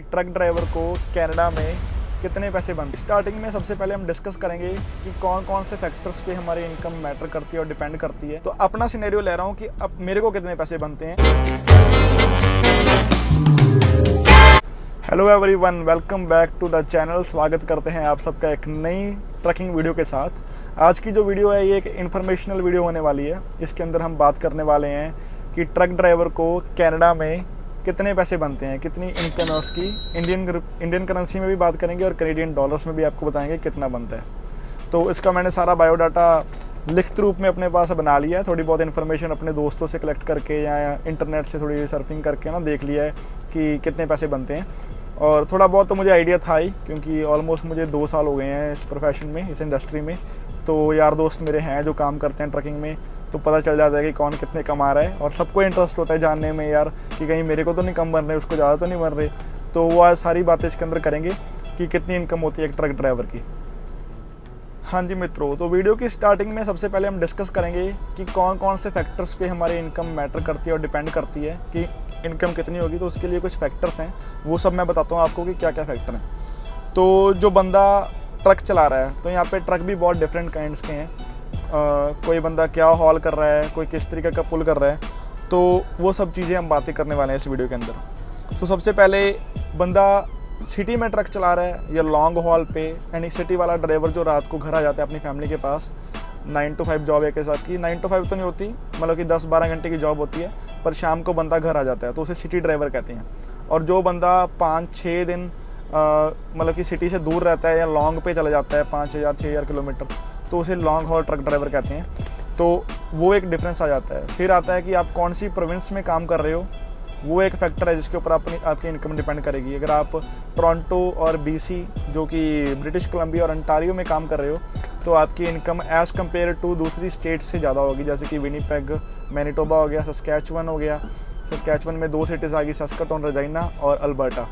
Truck driver को Canada में कितने पैसे बनते हैं। स्टार्टिंग में सबसे पहले हम डिस्कस करेंगे कि कौन कौन से फैक्टर्स पे हमारी इनकम मैटर करती है और डिपेंड करती है। तो अपना सिनेरियो ले रहा हूँ कि अब मेरे को कितने पैसे बनते हैं। Hello everyone, welcome back to the channel. स्वागत करते हैं आप सबका एक नई ट्रकिंग वीडियो के साथ। आज की जो वीडियो है ये एक इन्फॉर्मेशनल वीडियो होने वाली है। इसके अंदर हम बात करने वाले हैं कि ट्रक ड्राइवर को कनाडा में कितने पैसे बनते हैं, कितनी इनकम है उसकी। इंडियन करेंसी में भी बात करेंगे और कैनेडियन डॉलर्स में भी आपको बताएंगे कितना बनता है। तो इसका मैंने सारा बायोडाटा लिखित रूप में अपने पास बना लिया है। थोड़ी बहुत इन्फॉर्मेशन अपने दोस्तों से कलेक्ट करके या इंटरनेट से थोड़ी सर्फिंग करके ना देख लिया है कि कितने पैसे बनते हैं। और थोड़ा बहुत तो मुझे आइडिया था ही, क्योंकि ऑलमोस्ट मुझे 2 साल हो गए हैं इस प्रोफेशन में, इस इंडस्ट्री में। तो यार दोस्त मेरे हैं जो काम करते हैं ट्रकिंग में, तो पता चल जाता है कि कौन कितने कमा रहा है। और सबको इंटरेस्ट होता है जानने में यार कि कहीं मेरे को तो नहीं कम बन रहे, उसको ज़्यादा तो नहीं बन रहे। तो वो आज सारी बातें इसके अंदर करेंगे कि कितनी इनकम होती है एक ट्रक ड्राइवर की। हाँ जी मित्रों, तो वीडियो की स्टार्टिंग में सबसे पहले हम डिस्कस करेंगे कि कौन कौन से फैक्टर्स पे हमारी इनकम मैटर करती है और डिपेंड करती है कि इनकम कितनी होगी। तो उसके लिए कुछ फैक्टर्स हैं, वो सब मैं बताता हूँ आपको कि क्या क्या फैक्टर हैं। तो जो बंदा ट्रक चला रहा है, तो यहाँ पे ट्रक भी बहुत डिफरेंट काइंड्स के हैं। कोई बंदा क्या हॉल कर रहा है, कोई किस तरीके का पुल कर रहा है, तो वो सब चीज़ें हम बातें करने वाले हैं इस वीडियो के अंदर। तो सबसे पहले बंदा सिटी में ट्रक चला रहा है या लॉन्ग हॉल पे, यानी सिटी वाला ड्राइवर जो रात को घर आ जाता है अपनी फैमिली के पास। 9 to 5 जॉब है एक हिसाब की, 9 to 5 तो नहीं होती, मतलब कि 10-12 घंटे की जॉब होती है, पर शाम को बंदा घर आ जाता है तो उसे सिटी ड्राइवर कहते हैं। और जो बंदा 5-6 दिन मतलब कि सिटी से दूर रहता है या लॉन्ग पे चला जाता है 5000-6000 किलोमीटर, तो उसे लॉन्ग हॉल ट्रक ड्राइवर कहते हैं। तो वो एक डिफरेंस आ जाता है। फिर आता है कि आप कौन सी प्रोविंस में काम कर रहे हो, वो एक फैक्टर है जिसके ऊपर आपकी इनकम डिपेंड करेगी। अगर आप टोरंटो और बीसी जो कि ब्रिटिश कोलंबिया और अंटारियो में काम कर रहे हो, तो आपकी इनकम एज़ कम्पेयर टू दूसरी स्टेट से ज़्यादा होगी। जैसे कि विनीपेग, मैनिटोबा हो गया, सस्कैचुअन हो गया। सस्कैचुअन में 2 सिटीज़ आ गई, सस्काटून, रेजिना और अल्बर्टा।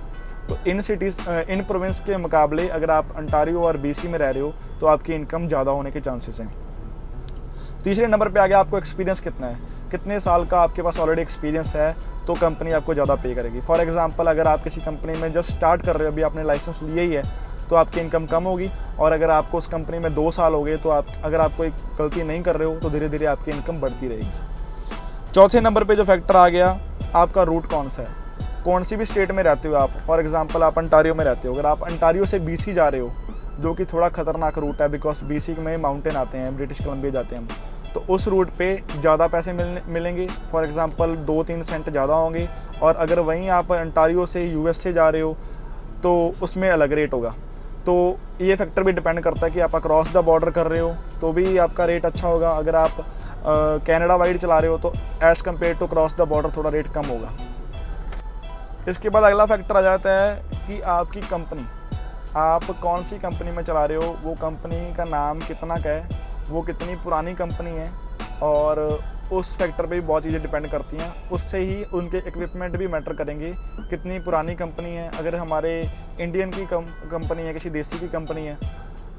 तो इन सिटीज़, इन प्रोविंस के मुकाबले अगर आप अंटारियो और बीसी में रह रहे हो तो आपकी इनकम ज़्यादा होने के चांसेस हैं। तीसरे नंबर पे आ गया आपको एक्सपीरियंस कितना है, कितने साल का आपके पास ऑलरेडी एक्सपीरियंस है, तो कंपनी आपको ज़्यादा पे करेगी। फॉर एग्जांपल, अगर आप किसी कंपनी में जस्ट स्टार्ट कर रहे हो, अभी आपने लाइसेंस लिया ही है, तो आपकी इनकम कम होगी। और अगर आपको उस कंपनी में 2 साल हो गए, तो अगर आप कोई गलती नहीं कर रहे हो, तो धीरे धीरे आपकी इनकम बढ़ती रहेगी। चौथे नंबर पर जो फैक्टर आ गया, आपका रूट कौन सा है, कौन सी भी स्टेट में रहते हो आप। फॉर एग्जांपल, आप अंटारियो में रहते हो, अगर आप अंटारियो से बीसी जा रहे हो, जो कि थोड़ा खतरनाक रूट है, बिकॉज बीसी में माउंटेन आते हैं, ब्रिटिश कोलंबिया जाते हैं हम, तो उस रूट पे ज़्यादा पैसे मिलेंगे। फॉर एग्जांपल 2-3 सेंट ज़्यादा होंगे। और अगर वहीं आप अंटारियो से यूएस से जा रहे हो, तो उसमें अलग रेट होगा। तो ये फैक्टर भी डिपेंड करता है कि आप अक्रॉस द बॉर्डर कर रहे हो तो भी आपका रेट अच्छा होगा। अगर आप कनाडा वाइड चला रहे हो तो as compare to cross the border थोड़ा रेट कम होगा। इसके बाद अगला फैक्टर आ जाता है कि आपकी कंपनी, आप कौन सी कंपनी में चला रहे हो, वो कंपनी का नाम कितना का है, वो कितनी पुरानी कंपनी है, और उस फैक्टर पे भी बहुत चीज़ें डिपेंड करती हैं। उससे ही उनके इक्विपमेंट भी मैटर करेंगे, कितनी पुरानी कंपनी है। अगर हमारे इंडियन की कंपनी है, किसी देसी की कंपनी है,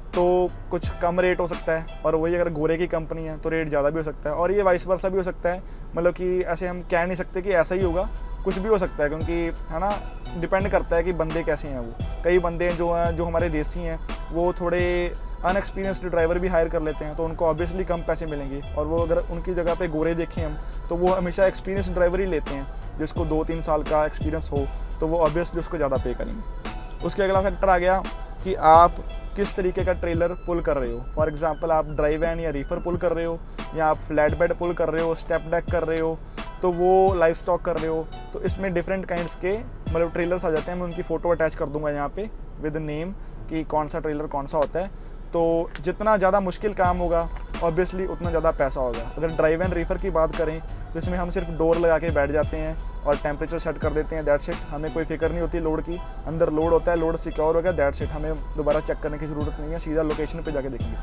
तो कुछ कम रेट हो सकता है। और वही अगर गोरे की कंपनी है तो रेट ज़्यादा भी हो सकता है। और ये वाइस वर्सा भी हो सकता है, मतलब कि ऐसे हम कह नहीं सकते कि ऐसा ही होगा, कुछ भी हो सकता है, क्योंकि है ना, डिपेंड करता है कि बंदे कैसे हैं। वो कई बंदे जो हमारे देसी हैं, वो थोड़े अनएक्सपीरियंस्ड ड्राइवर भी हायर कर लेते हैं, तो उनको ऑब्वियसली कम पैसे मिलेंगे। और वो अगर उनकी जगह पे गोरे देखें हम, तो वो हमेशा एक्सपीरियंस ड्राइवर ही लेते हैं, जिसको 2-3 साल का एक्सपीरियंस हो, तो वो ऑब्वियसली उसको ज़्यादा पे करेंगे। उसके अगला फैक्टर आ गया कि आप किस तरीके का ट्रेलर पुल कर रहे हो। फॉर एग्जांपल, आप ड्राई वैन या रीफर पुल कर रहे हो, या आप फ्लैट बेड पुल कर रहे हो, स्टेप डेक कर रहे हो, तो वो लाइफ स्टॉक कर रहे हो। तो इसमें डिफरेंट काइंड्स के मतलब ट्रेलर्स आ जाते हैं। मैं उनकी फ़ोटो अटैच कर दूंगा यहाँ पे विद नेम कि कौन सा ट्रेलर कौन सा होता है। तो जितना ज़्यादा मुश्किल काम होगा ऑब्वियसली उतना ज़्यादा पैसा होगा। अगर ड्राइव एंड रीफर की बात करें तो इसमें हम सिर्फ डोर लगा के बैठ जाते हैं और टेम्परेचर सेट कर देते हैं, दैट्स इट। हमें कोई फिक्र नहीं होती लोड की, अंदर लोड होता है, लोड सिक्योर हो गया, दैट्स इट। हमें दोबारा चेक करने की ज़रूरत नहीं है, सीधा लोकेशन पे जाके देखेंगे।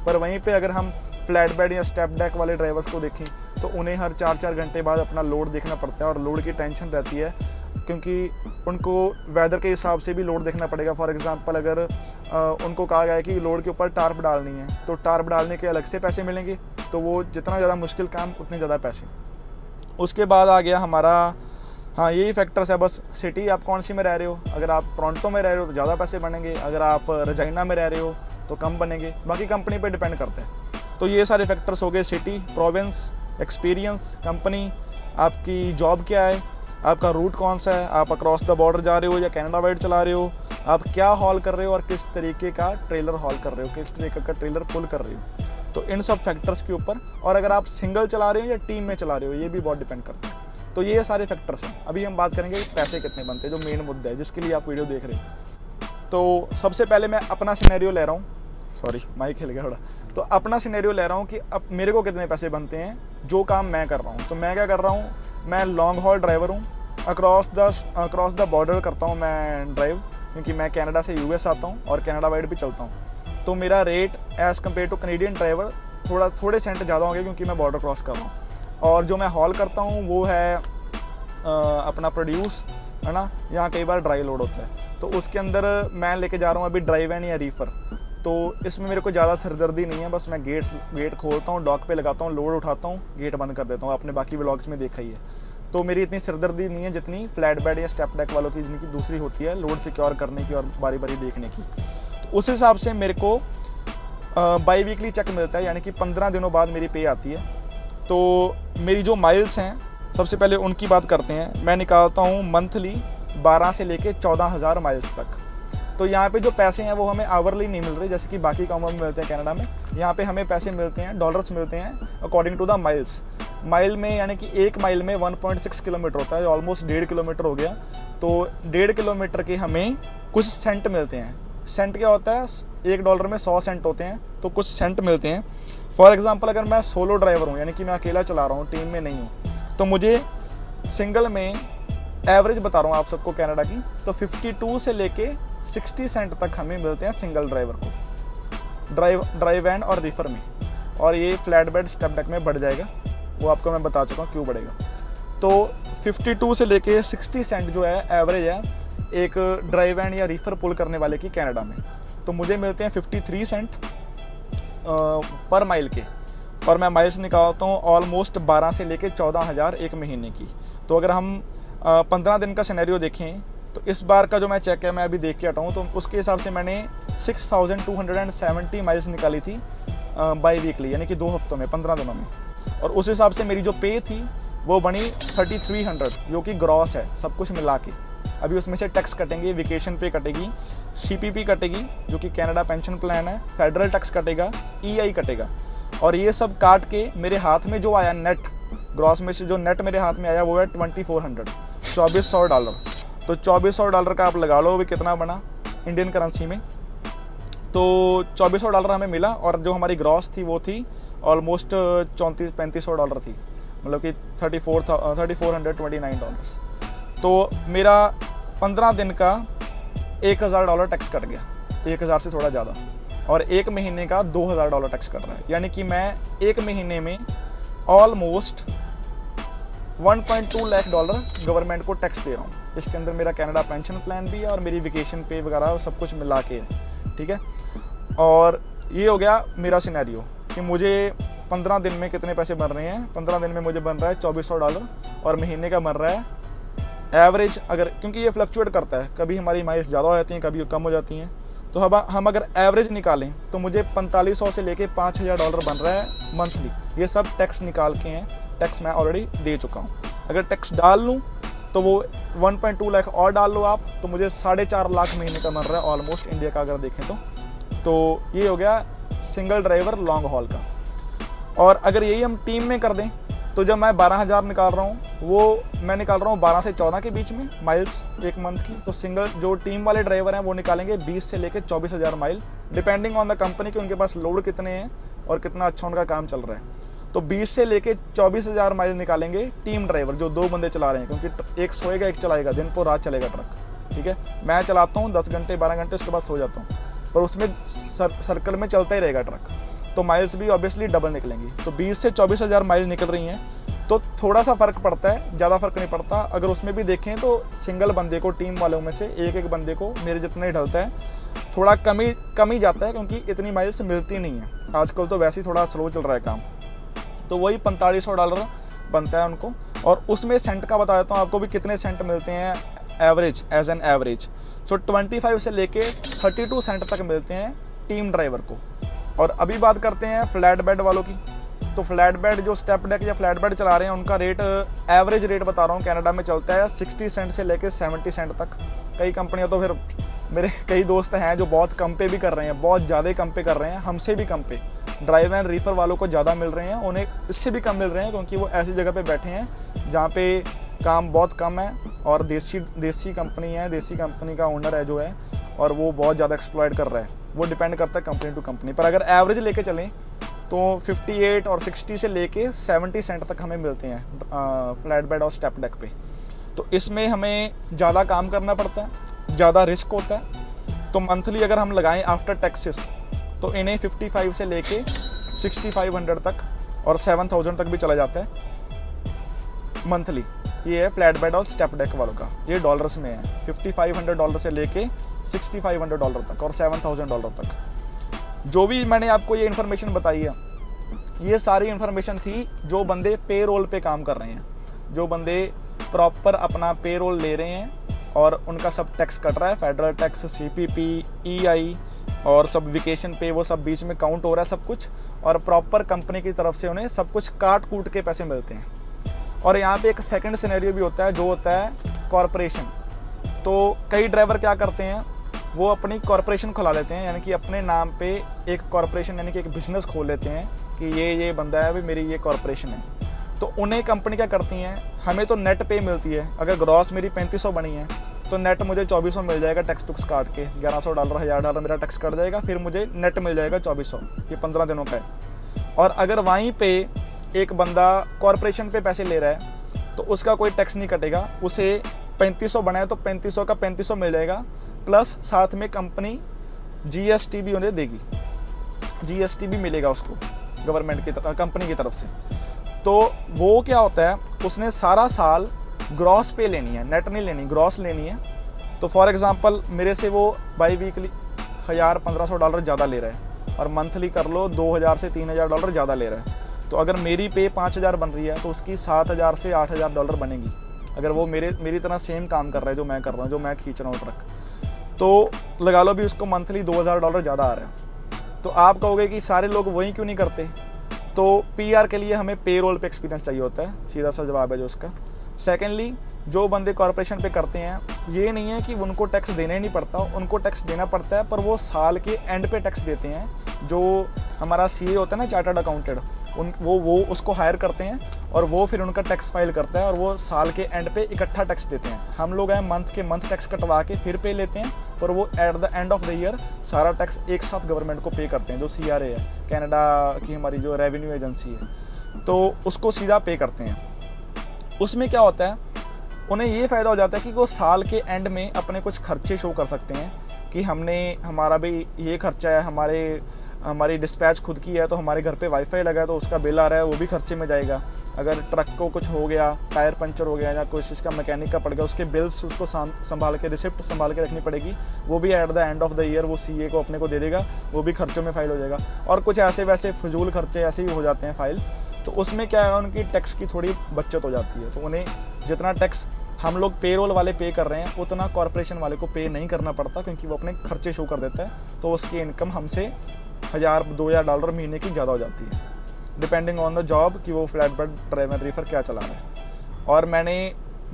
पर वहीं पे अगर हम फ्लैट बेड या स्टेप डेक वाले ड्राइवर्स को देखें तो उन्हें हर 4-4 घंटे बाद अपना लोड देखना पड़ता है, और लोड की टेंशन रहती है, क्योंकि उनको वेदर के हिसाब से भी लोड देखना पड़ेगा। फॉर एग्जांपल, अगर उनको कहा गया है कि लोड के ऊपर टार्प डालनी है, तो टार्प डालने के अलग से पैसे मिलेंगे। तो वो जितना ज़्यादा मुश्किल काम उतने ज़्यादा पैसे। उसके बाद आ गया हमारा हाँ, यही फैक्टर्स है बस। सिटी आप कौन सी में रह रहे हो, अगर आप टोरंटो में रह रहे हो तो ज़्यादा पैसे बनेंगे, अगर आप रजाइना में रह रहे हो तो कम बनेंगे, बाकी कंपनी पे डिपेंड करते हैं। तो ये सारे फैक्टर्स हो गए, सिटी, प्रोविंस, एक्सपीरियंस, कंपनी, आपकी जॉब क्या है, आपका रूट कौन सा है, आप अक्रॉस द बॉर्डर जा रहे हो या कनाडा वाइड चला रहे हो, आप क्या हॉल कर रहे हो और किस तरीके का ट्रेलर हॉल कर रहे हो, किस तरीके का ट्रेलर पुल कर रहे हो। तो इन सब फैक्टर्स के ऊपर, और अगर आप सिंगल चला रहे हो या टीम में चला रहे हो, ये भी बहुत डिपेंड करता है। तो ये सारे फैक्टर्स हैं। अभी हम बात करेंगे पैसे कितने बनते हैं, जो मेन मुद्दा है जिसके लिए आप वीडियो देख रहे हो। तो सबसे पहले मैं अपना सिनेरियो ले रहा हूँ, सॉरी माइक हिल गया थोड़ा। तो अपना सिनेरियो ले रहा हूँ कि अब मेरे को कितने पैसे बनते हैं जो काम मैं कर रहा हूँ। तो मैं क्या कर रहा हूँ, मैं लॉन्ग हॉल ड्राइवर हूँ, अक्रॉस द बॉर्डर करता हूँ मैं ड्राइव, क्योंकि मैं कनाडा से यूएस आता हूँ और कनाडा वाइड भी चलता हूँ। तो मेरा rate as compare to Canadian driver थोड़े सेंट ज़्यादा होंगे, क्योंकि मैं बॉर्डर क्रॉस कर रहा हूँ। और जो मैं हॉल करता हूँ वो है अपना प्रोड्यूस, है ना, यहाँ कई बार ड्राई लोड होता है, तो उसके अंदर मैं लेके जा रहा हूँ अभी ड्राई वैन या रीफर। तो इसमें मेरे को ज़्यादा सिरदर्दी नहीं है, बस मैं गेट खोलता हूँ, डॉक पे लगाता हूँ, लोड उठाता हूँ, गेट बंद कर देता हूँ। आपने बाकी व्लॉग्स में देखा ही है। तो मेरी इतनी सिरदर्दी नहीं है जितनी फ्लैट बेड या स्टेप डेक वालों की, जिनकी दूसरी होती है लोड सिक्योर करने की और बारी बारी देखने की। तो उस हिसाब से मेरे को बाई वीकली चेक मिलता है, यानी कि 15 दिनों बाद मेरी पे आती है। तो मेरी जो माइल्स हैं, सबसे पहले उनकी बात करते हैं। मैं निकालता हूँ मंथली 12 से लेके 14,000 माइल्स तक। तो यहाँ पे जो पैसे हैं वो हमें आवरली नहीं मिल रहे, जैसे कि बाकी कामों में मिलते हैं कनाडा में। यहाँ पे हमें पैसे मिलते हैं, डॉलर्स मिलते हैं according to the miles. Mile में यानी कि 1 माइल में 1.6 किलोमीटर होता है, ऑलमोस्ट 1.5 किलोमीटर हो गया। तो 1.5 किलोमीटर के हमें कुछ सेंट मिलते हैं। सेंट क्या होता है, $1 में 100 सेंट होते हैं, तो कुछ सेंट मिलते हैं। फॉर एग्जाम्पल, अगर मैं सोलो ड्राइवर हूँ, यानी कि मैं अकेला चला रहा हूँ, टीम में नहीं हूँ, तो मुझे सिंगल में एवरेज बता रहा हूँ आप सबको कनाडा की, तो 52 से लेके 60 सेंट तक हमें मिलते हैं सिंगल ड्राइवर को, ड्राइव वैन और रीफर में। और ये फ्लैट बेड स्टेप डेक में बढ़ जाएगा, वो आपको मैं बता चुका हूँ क्यों बढ़ेगा। तो 52 से लेके 60 सेंट जो है एवरेज है एक ड्राइव वैन या रीफर पुल करने वाले की कनाडा में। तो मुझे मिलते हैं 53 सेंट पर माइल के, और मैं माइल्स निकालता हूँ ऑलमोस्ट 12 से लेके 14,000 एक महीने की। तो अगर हम 15 दिन का सिनेरियो देखें, तो इस बार का जो मैं चेक है मैं अभी देख के हटा हूँ, तो उसके हिसाब से मैंने 6,270 माइल्स निकाली थी बाई वीकली, यानी कि 2 हफ्तों में, 15 दिनों में। और उस हिसाब से मेरी जो पे थी वो बनी 3,300, जो कि ग्रॉस है सब कुछ मिला के। अभी उसमें से टैक्स कटेंगे, वेकेशन पे कटेगी, CPP कटेगी जो कि कनाडा पेंशन प्लान है, फेडरल टैक्स कटेगा, EI कटेगा। और ये सब काट के मेरे हाथ में जो आया नेट, ग्रॉस में से जो नेट मेरे हाथ में आया वो है 2,400, $2,400। तो $2,400 का आप लगा लो अभी कितना बना इंडियन करेंसी में। तो $2,400 हमें मिला, और जो हमारी ग्रॉस थी वो थी ऑलमोस्ट $3,400-3,500 थी, मतलब कि $3,429। तो मेरा 15 दिन का $1,000 टैक्स कट गया, 1,000 से थोड़ा ज़्यादा, और एक महीने का $2,000 टैक्स कट रहा है। यानी कि मैं एक महीने में ऑलमोस्ट $1.2 लाख गवर्नमेंट को टैक्स दे रहा हूँ। इसके अंदर मेरा कनाडा पेंशन प्लान भी है और मेरी वेकेशन पे वगैरह सब कुछ मिला के है, ठीक है। और ये हो गया मेरा सिनेरियो कि मुझे 15 दिन में कितने पैसे बन रहे हैं। 15 दिन में मुझे बन रहा है $2,400, और महीने का बन रहा है एवरेज, अगर, क्योंकि ये फ्लक्चुएट करता है, कभी हमारी माइल्स ज़्यादा हो जाती हैं, कभी कम हो जाती हैं। तो हम अगर एवरेज निकालें तो मुझे $4,500 से लेके $5,000 बन रहा है मंथली। ये सब टैक्स निकाल के हैं, टैक्स मैं ऑलरेडी दे चुका हूँ। अगर टैक्स डाल लूँ तो वो 1.2 लाख और डाल लो आप, तो मुझे 4.5 लाख महीने का बन रहा है ऑलमोस्ट इंडिया का अगर देखें तो ये हो गया सिंगल ड्राइवर लॉन्ग हॉल का। और अगर यही हम टीम में कर दें तो जब मैं 12,000 निकाल रहा हूँ, वो मैं निकाल रहा हूँ 12 से 14 के बीच में माइल्स एक मंथ की। तो सिंगल जो टीम वाले ड्राइवर हैं वो निकालेंगे 20 से लेकर 24,000 mile, depending on the company कि उनके पास लोड कितने हैं और कितना अच्छा उनका काम चल रहा है। तो 20 से लेके 24,000 माइल निकालेंगे टीम ड्राइवर, जो 2 बंदे चला रहे हैं, क्योंकि एक सोएगा एक चलाएगा, दिन पर रात चलेगा ट्रक, ठीक है। मैं चलाता हूँ 10 घंटे 12 घंटे, उसके बाद सो जाता हूँ, पर उसमें सर्कल में चलता ही रहेगा ट्रक। तो माइल्स भी ऑब्वियसली डबल निकलेंगी। तो 20 से 24,000 माइल निकल रही हैं, तो थोड़ा सा फ़र्क पड़ता है, ज़्यादा फ़र्क नहीं पड़ता। अगर उसमें भी देखें तो सिंगल बंदे को, टीम वालों में से एक बंदे को मेरे जितना ही ढलता है, थोड़ा कम ही जाता है, क्योंकि इतनी माइल्स मिलती नहीं है आजकल, तो वैसे ही थोड़ा स्लो चल रहा है काम। तो वही $4,500 बनता है उनको, और उसमें सेंट का बता देता हूँ आपको भी कितने सेंट मिलते हैं एवरेज, एज एन एवरेज। सो 25 से लेके 32 सेंट तक मिलते हैं टीम ड्राइवर को। और अभी बात करते हैं फ्लैट बेड वालों की। तो फ्लैट बेड जो स्टेप डेक या फ्लैट बेड चला रहे हैं उनका रेट, एवरेज रेट बता रहा हूँ, कनाडा में चलता है 60 सेंट से लेके 70 सेंट तक। कई कंपनियाँ तो फिर, मेरे कई दोस्त हैं जो बहुत कम पे भी कर रहे हैं, बहुत ज़्यादा कम पे कर रहे हैं, हमसे भी कम पे। ड्राइव एंड रीफर वालों को ज़्यादा मिल रहे हैं, उन्हें इससे भी कम मिल रहे हैं, क्योंकि वो ऐसी जगह पे बैठे हैं जहाँ पे काम बहुत कम है और देसी कंपनी है, देसी कंपनी का ओनर है जो है, और वो बहुत ज़्यादा एक्सप्लॉइट कर रहा है। वो डिपेंड करता है कंपनी टू कंपनी। पर अगर एवरेज लेके चलें तो 58 और 60 से लेके 70 सेंट तक हमें मिलते हैं फ्लैट बेड और स्टेप डेक पे। तो इसमें हमें ज़्यादा काम करना पड़ता है, ज़्यादा रिस्क होता है। तो मंथली अगर हम लगाएं आफ्टर टैक्सेस तो इन्हें 55 से लेके 6500 तक और 7000 तक भी चला जाता है मंथली। ये है फ्लैट बेड और स्टेप डेक वालों का, ये डॉलर्स में है। $5500 से लेके $6500 तक और $7000 तक। जो भी मैंने आपको ये इन्फॉर्मेशन बताई है, ये सारी इन्फॉर्मेशन थी जो बंदे पे रोल पे काम कर रहे हैं, जो बंदे प्रॉपर अपना पे रोल ले रहे हैं और उनका सब टैक्स कट रहा है, फेडरल टैक्स, CPP, EI और सब वेकेशन पे, वो सब बीच में काउंट हो रहा है सब कुछ, और प्रॉपर कंपनी की तरफ से उन्हें सब कुछ काट कूट के पैसे मिलते हैं। और यहाँ पे एक सेकंड सिनेरियो भी होता है जो होता है कॉरपोरेशन। तो कई ड्राइवर क्या करते हैं, वो अपनी कॉरपोरेशन खुला लेते हैं, यानी कि अपने नाम पे एक कॉरपोरेशन यानी कि एक बिज़नेस खोल लेते हैं कि ये बंदा है, अभी मेरी ये कॉरपोरेशन है। तो उन्हें कंपनी क्या करती हैं, हमें तो नेट पे मिलती है। अगर ग्रॉस मेरी 3500 बनी है तो नेट मुझे 2400 मिल जाएगा टैक्स टुक्स काट के, $1100 $1000 मेरा टैक्स कट जाएगा, फिर मुझे नेट मिल जाएगा 2400। ये 15 दिनों का है। और अगर वहीं पे एक बंदा कॉरपोरेशन पे पैसे ले रहा है तो उसका कोई टैक्स नहीं कटेगा, उसे 3500 बना है तो 3500 का 3500 मिल जाएगा, प्लस साथ में कंपनी GST भी उन्हें देगी, GST भी मिलेगा उसको गवर्नमेंट की तरफ, कंपनी की तरफ से। तो वो क्या होता है, उसने सारा साल ग्रॉस पे लेनी है, नेट नहीं लेनी, ग्रॉस लेनी है। तो फॉर एग्जांपल मेरे से वो बाई वीकली $1500 ज़्यादा ले रहा है, और मंथली कर लो $2000 से $3000 ज़्यादा ले रहा है। तो अगर मेरी पे 5000 बन रही है तो उसकी $7000 से $8000 बनेगी, अगर वो मेरी तरह सेम काम कर रहा है जो मैं कर रहा हूँ, जो मैं खींच रहा हूँ ट्रक। तो लगा लो भी उसको मंथली $2000 ज़्यादा आ रहा है। तो आप कहोगे कि सारे लोग वही क्यों नहीं करते, तो PR के लिए हमें पे रोल पे एक्सपीरियंस चाहिए होता है, सीधा सा जवाब है जो उसका। सेकेंडली, जो बंदे कॉरपोरेशन पे करते हैं, ये नहीं है कि उनको टैक्स देना ही नहीं पड़ता, उनको टैक्स देना पड़ता है, पर वो साल के एंड पे टैक्स देते हैं। जो हमारा CA होता है ना, चार्टर्ड अकाउंटेंट, वो उसको हायर करते हैं और वो फिर उनका टैक्स फाइल करता है और वो साल के एंड पे इकट्ठा टैक्स देते हैं। हम लोग हैं मंथ के मंथ टैक्स कटवा के फिर पे लेते हैं, पर वो at the end of the year सारा टैक्स एक साथ गवर्नमेंट को पे करते हैं। जो CRA है, कनाडा की हमारी जो रेवेन्यू एजेंसी है, तो उसको सीधा पे करते हैं। उसमें क्या होता है, उन्हें ये फ़ायदा हो जाता है कि वो साल के एंड में अपने कुछ खर्चे शो कर सकते हैं कि हमारा भी ये खर्चा है, हमारी डिस्पैच खुद की है, तो हमारे घर पे वाईफाई लगा है तो उसका बिल आ रहा है, वो भी खर्चे में जाएगा। अगर ट्रक को कुछ हो गया, टायर पंचर हो गया या कोई चीज़ का मैकेनिक का पड़ गया, उसके बिल्स उसको संभाल के, रिसिप्ट संभाल के रखनी पड़ेगी, वो भी at the end of the year वो CA को अपने को दे देगा, वो भी खर्चों में फाइल हो जाएगा। और कुछ ऐसे वैसे फजूल खर्चे ऐसे ही हो जाते हैं फाइल, तो उसमें क्या है, उनकी टैक्स की थोड़ी बचत हो जाती है। तो उन्हें जितना टैक्स हम लोग पेरोल वाले पे कर रहे हैं उतना कॉरपोरेशन वाले को पे नहीं करना पड़ता, क्योंकि वो अपने खर्चे शो कर देता है। तो उसकी इनकम हमसे $1000-2000 महीने की ज़्यादा हो जाती है, डिपेंडिंग ऑन द जॉब कि वो फ्लैट बेड ड्राइवर रीफर क्या चला रहा है। और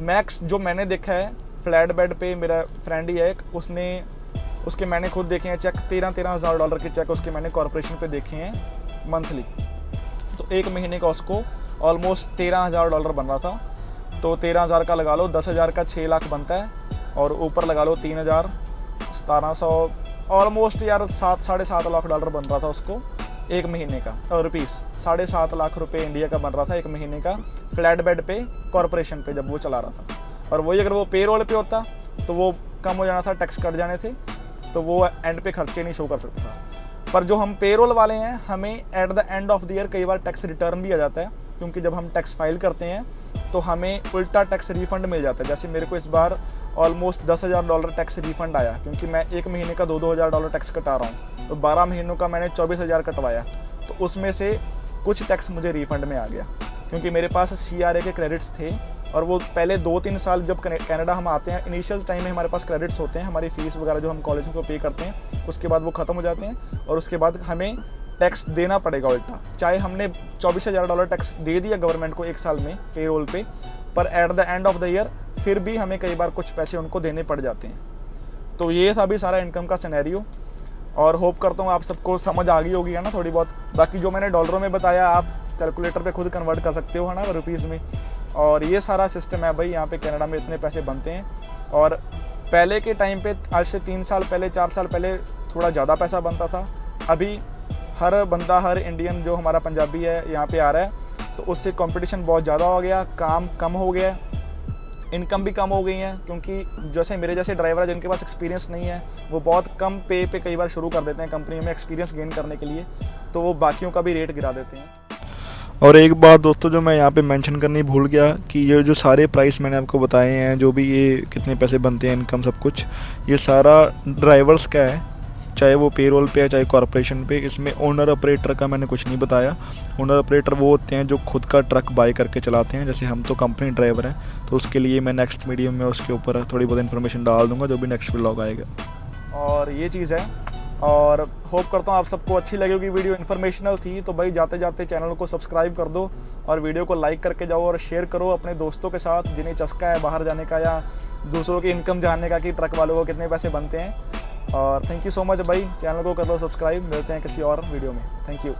मैक्स जो मैंने देखा है फ्लैट बेड पे, मेरा फ्रेंड ही है एक, उसके मैंने खुद देखे हैं चेक, $13,000 के चेक उसके मैंने कॉरपोरेशन पे देखे हैं मंथली। तो एक महीने का उसको ऑलमोस्ट $13,000 बन रहा था। तो 13,000 का लगा लो, 10,000 का 6 लाख बनता है, और ऊपर लगा लो 3,000, 1700, ऑलमोस्ट यार $7-7.5 लाख बन रहा था उसको एक महीने का, और रुपीज़ 7.5 लाख रुपए इंडिया का बन रहा था एक महीने का फ्लैट बेड पे कॉरपोरेशन पे जब वो चला रहा था। और वही अगर वो पे रोल पे होता तो वो कम हो जाना था, टैक्स कट जाने थे, तो वो एंड पे खर्चे नहीं शो कर सकता था। पर जो हम पे रोल वाले हैं, हमें at the end of the year कई बार टैक्स रिटर्न भी आ जाता है, क्योंकि जब हम टैक्स फाइल करते हैं तो हमें उल्टा टैक्स रिफंड मिल जाता है। जैसे मेरे को इस बार ऑलमोस्ट $10,000 टैक्स रिफंड आया, क्योंकि मैं एक महीने का $2,000 टैक्स कटा रहा हूँ, तो 12 महीनों का मैंने 24,000 कटवाया, तो उसमें से कुछ टैक्स मुझे रिफंड में आ गया, क्योंकि मेरे पास CRA के क्रेडिट्स थे और वो पहले 2-3 साल जब कनाडा हम आते हैं, इनिशियल टाइम में हमारे पास क्रेडिट्स होते हैं, हमारी फ़ीस वगैरह जो हम कॉलेज को पे करते हैं, उसके बाद वो ख़त्म हो जाते हैं और उसके बाद हमें टैक्स देना पड़ेगा उल्टा। चाहे हमने $24,000 टैक्स दे दिया गवर्नमेंट को 1 साल में पेरोल पे, पर at the end of the year फिर भी हमें कई बार कुछ पैसे उनको देने पड़ जाते हैं। तो ये था भी सारा इनकम का सिनेरियो और होप करता हूँ आप सबको समझ आ गई होगी, है ना, थोड़ी बहुत। बाकी जो मैंने डॉलरों में बताया आप कैलकुलेटर पे खुद कन्वर्ट कर सकते हो, है ना, रुपीज़ में। और ये सारा सिस्टम है भाई, यहाँ पे कनाडा में इतने पैसे बनते हैं। और पहले के टाइम पे, आज से 3 साल पहले 4 साल पहले थोड़ा ज़्यादा पैसा बनता था। अभी हर बंदा, हर इंडियन जो हमारा पंजाबी है यहाँ पे आ रहा है, तो उससे कंपटीशन बहुत ज़्यादा हो गया, काम कम हो गया, इनकम भी कम हो गई है। क्योंकि जैसे मेरे जैसे ड्राइवर है जिनके पास एक्सपीरियंस नहीं है, वो बहुत कम पे कई बार शुरू कर देते हैं कंपनी में एक्सपीरियंस गेन करने के लिए, तो वो बाकियों का भी रेट गिरा देते हैं। और एक बात दोस्तों जो मैं यहाँ पे मेंशन करनी भूल गया कि ये जो सारे प्राइस मैंने आपको बताए हैं, जो भी ये कितने पैसे बनते हैं, इनकम, सब कुछ, ये सारा ड्राइवर्स का है, चाहे वो पेरोल पे है चाहे कॉर्पोरेशन पे। इसमें ओनर ऑपरेटर का मैंने कुछ नहीं बताया। ओनर ऑपरेटर वो होते हैं जो खुद का ट्रक बाय करके चलाते हैं, जैसे हम तो कंपनी ड्राइवर हैं, तो उसके लिए मैं नेक्स्ट मीडियम में उसके ऊपर थोड़ी बहुत इन्फॉर्मेशन डाल दूँगा जो भी नेक्स्ट व्लॉग आएगा। और ये चीज़ है, और होप करता हूँ आप सबको अच्छी लगी होगी वीडियो, इन्फॉर्मेशनल थी। तो भाई जाते जाते चैनल को सब्सक्राइब कर दो और वीडियो को लाइक करके जाओ और शेयर करो अपने दोस्तों के साथ जिन्हें चस्का है बाहर जाने का या दूसरों की इनकम जानने का कि ट्रक वालों को कितने पैसे बनते हैं। और थैंक यू सो मच भाई, चैनल को कर लो सब्सक्राइब। मिलते हैं किसी और वीडियो में। Thank you.